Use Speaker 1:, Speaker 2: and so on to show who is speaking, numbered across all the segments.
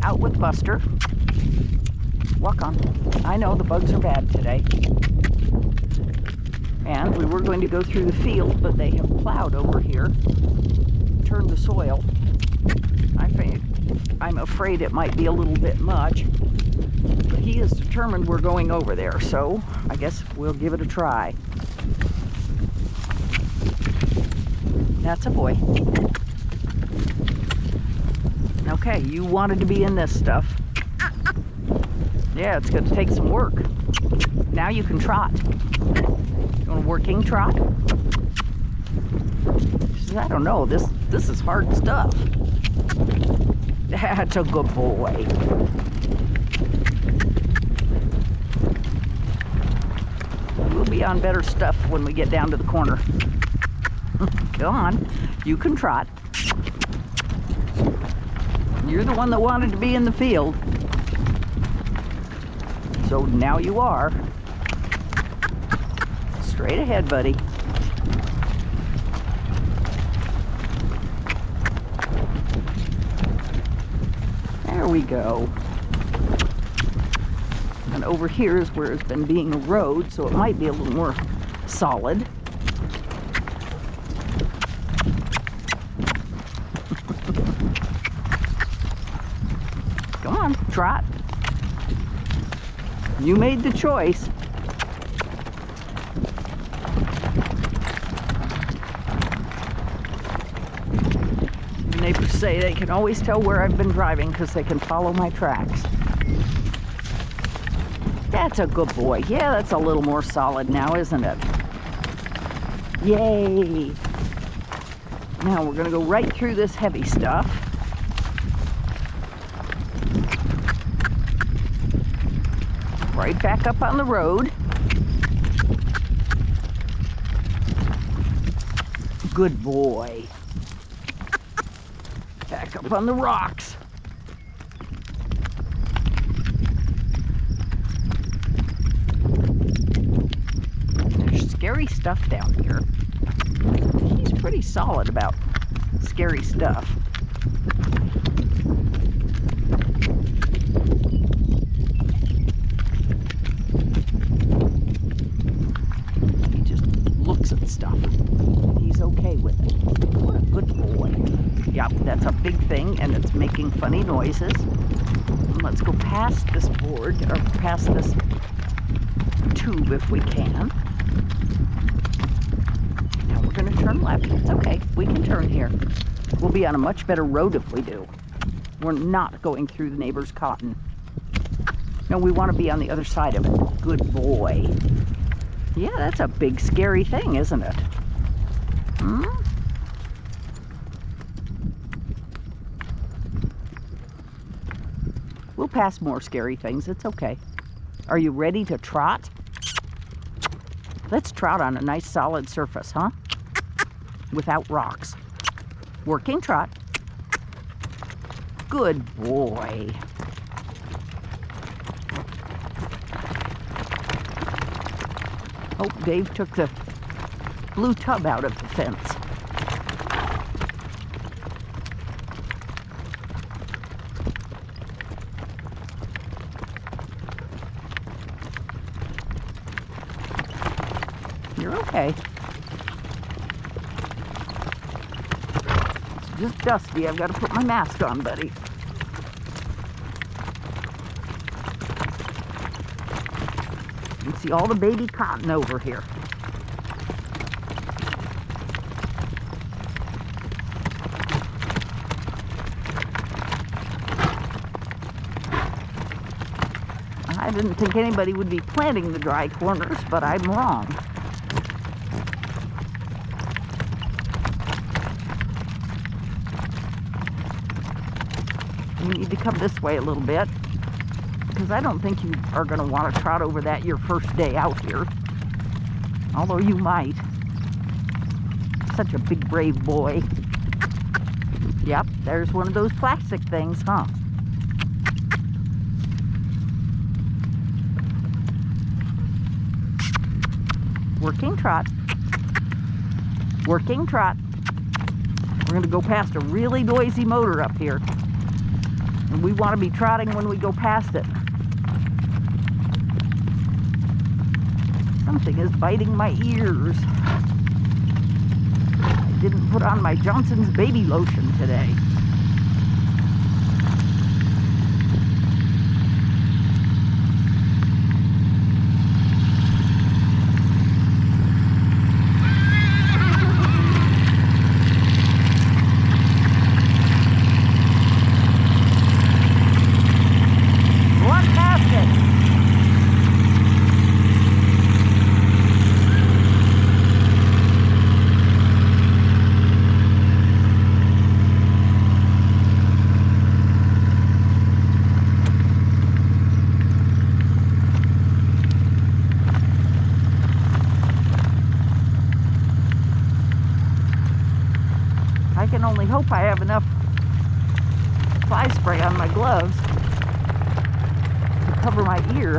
Speaker 1: out with Buster. Walk on. I know the bugs are bad today. And we were going to go through the field, but they have plowed over here, turned the soil. I'm afraid it might be a little bit much, but he is determined we're going over there, so I guess we'll give it a try. That's a boy. Okay, you wanted to be in this stuff. Yeah, it's going to take some work. Now you can trot. You want a working trot? She says, I don't know, this is hard stuff. That's a good boy. We'll be on better stuff when we get down to the corner. Come on, you can trot. You're the one that wanted to be in the field. So now you are. Straight ahead, buddy. There we go. And over here is where it's been being a road, so it might be a little more solid. Come on, trot. You made the choice. Neighbors say they can always tell where I've been driving because they can follow my tracks. That's a good boy. Yeah, that's a little more solid now, isn't it? Yay! Now we're going to go right through this heavy stuff. Right back up on the road. Good boy. Back up on the rocks. There's scary stuff down here. He's pretty solid about scary stuff. He just looks at stuff. He's okay with it. What a good boy. Yep, that's a big thing, and it's making funny noises. Let's go past this board, or past this tube if we can. Now we're going to turn left. It's okay, we can turn here. We'll be on a much better road if we do. We're not going through the neighbor's cotton. No, we want to be on the other side of it. Good boy. Yeah, that's a big scary thing, isn't it? Hmm? We'll pass more scary things. It's okay. Are you ready to trot? Let's trot on a nice solid surface, huh? Without rocks. Working trot. Good boy. Oh, Dave took the blue tub out of the fence. You're okay. It's just dusty. I've got to put my mask on, buddy. You can see all the baby cotton over here. I didn't think anybody would be planting the dry corners, but I'm wrong. You need to come this way a little bit, because I don't think you are going to want to trot over that your first day out here. Although you might. Such a big, brave boy. Yep, there's one of those plastic things, huh? Working trot. Working trot. We're going to go past a really noisy motor up here. And we want to be trotting when we go past it. Something is biting my ears. I didn't put on my Johnson's baby lotion today. I can only hope I have enough fly spray on my gloves to cover my ear.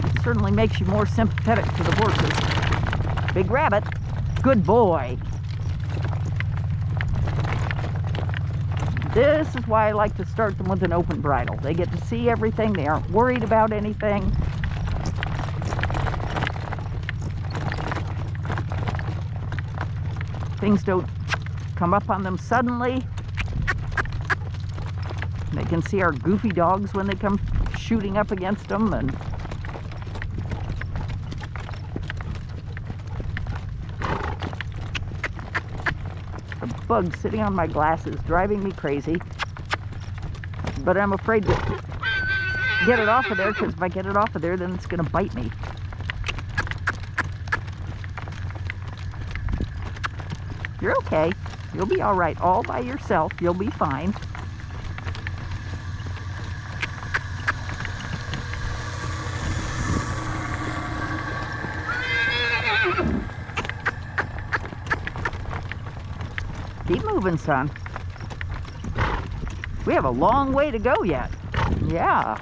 Speaker 1: It certainly makes you more sympathetic to the horses. Big rabbit, good boy. This is why I like to start them with an open bridle. They get to see everything. They aren't worried about anything. Things don't come up on them suddenly. They can see our goofy dogs when they come shooting up against them. And bug sitting on my glasses, driving me crazy. But I'm afraid to get it off of there, because if I get it off of there, then it's going to bite me. You're okay. You'll be all right all by yourself. You'll be fine. Keep moving, son. We have a long way to go yet. Yeah.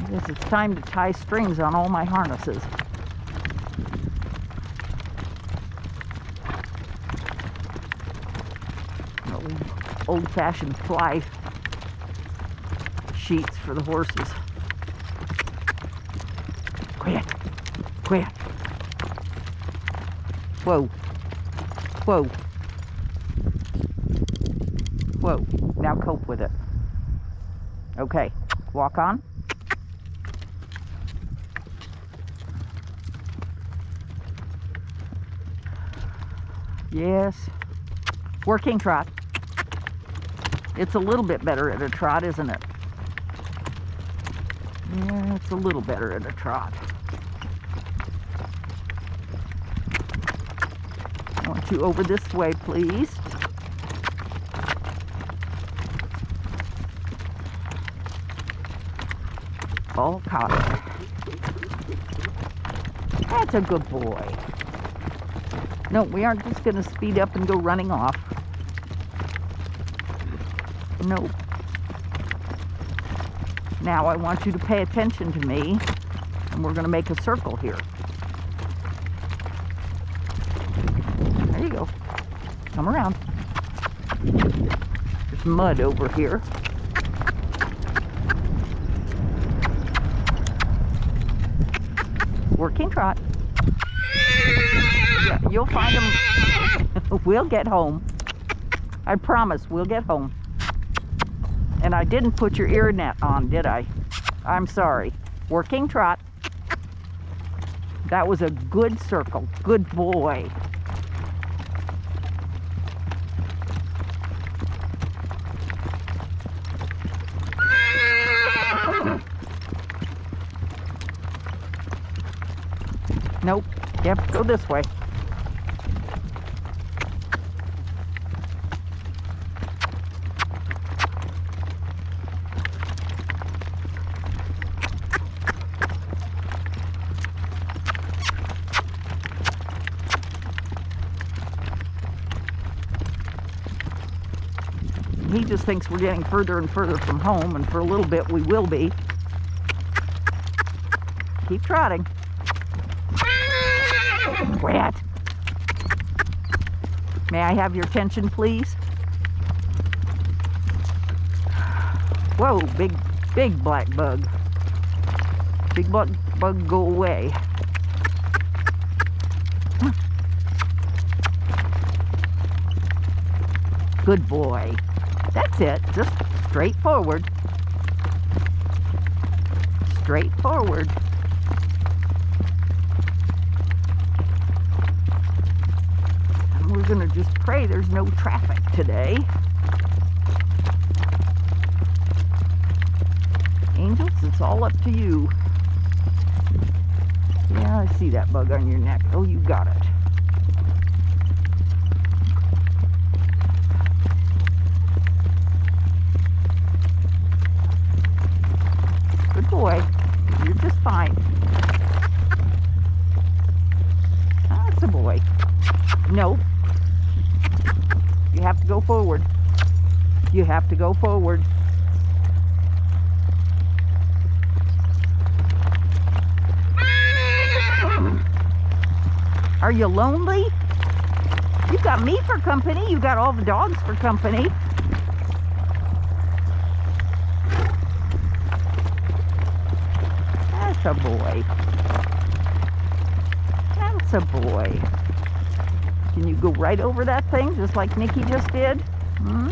Speaker 1: I guess it's time to tie strings on all my harnesses. Old-fashioned fly sheets for the horses. Quiet, quiet. Whoa, whoa, whoa. Now cope with it. Okay, walk on. Yes, working trot. It's a little bit better at a trot, isn't it? Yeah, it's a little better at a trot. I want you over this way, please. All caught. That's a good boy. No, we aren't just going to speed up and go running off. No. Now I want you to pay attention to me, and we're going to make a circle here. There you go. Come around. There's mud over here. Working trot. Yeah, you'll find them. We'll get home. I promise we'll get home. And I didn't put your ear net on, did I? I'm sorry. Working trot. That was a good circle. Good boy. Nope. You have to go this way. He just thinks we're getting further and further from home, and for a little bit we will be. Keep trotting. Rat. May I have your attention, please? Whoa, big black bug. Big black bug, go away. Good boy. That's it. Just straight forward. Straight forward. And we're going to just pray there's no traffic today. Angels, it's all up to you. Yeah, I see that bug on your neck. Oh, you got it. Good boy. You're just fine. That's a boy. No. You have to go forward. You have to go forward. Are you lonely? You've got me for company. You got all the dogs for company. That's a boy. That's a boy. Can you go right over that thing just like Nikki just did? Hmm?